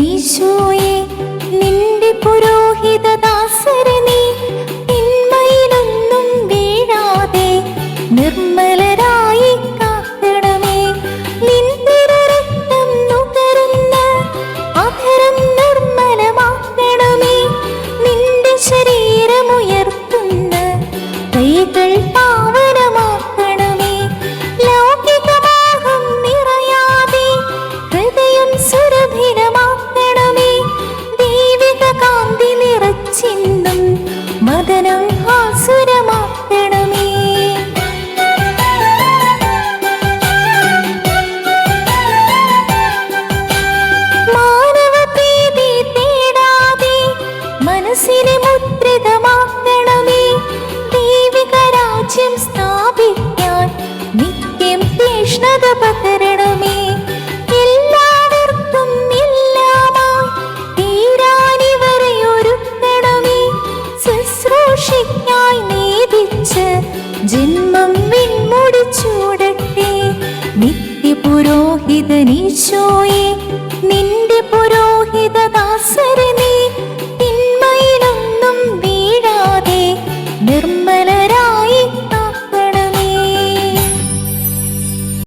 പുരോഹിതനീശോയെ നിന്റെ പുരോഹിതദാസരെ നീ തിന്മയിലൊന്നും വീഴാതെ നിർമ്മലരായി കാക്കണമേ. നിൻ തിരുരക്തം നുകരുന്ന അധരം നിർമ്മലമാക്കണമേ. നിന്റെ ശരീരമുയർത്തുന്ന കൈകൾ പാവനമാക്കണമേ. ലൗകികമോഹം നിറയാതെ ഹൃദയം സുരഭിലമാക്കണമേ. ദൈവിക കാന്തി നിറച്ചിന്നും മദനം ആസുരമാക്കണമേ. മാനവപ്രീതി തേടാതെ മനസ്സിനെ മുദ്രിതമാക്കണമേ. ദൈവിക രാജ്യം സ്ഥാപിക്കാൻ നിത്യം തീഷ്ണത പകരണമേ. എല്ലാവർക്കും എല്ലാമായി തീരാനിവരെ ഒരുക്കണമേ. ശുശ്രൂഷയ്ക്കായി നേദിച്ച് ജന്മം വിൺമുടിച്ചൂടട്ടെ. നിത്യപുരോഹിതനീശോയെ നിന്റെ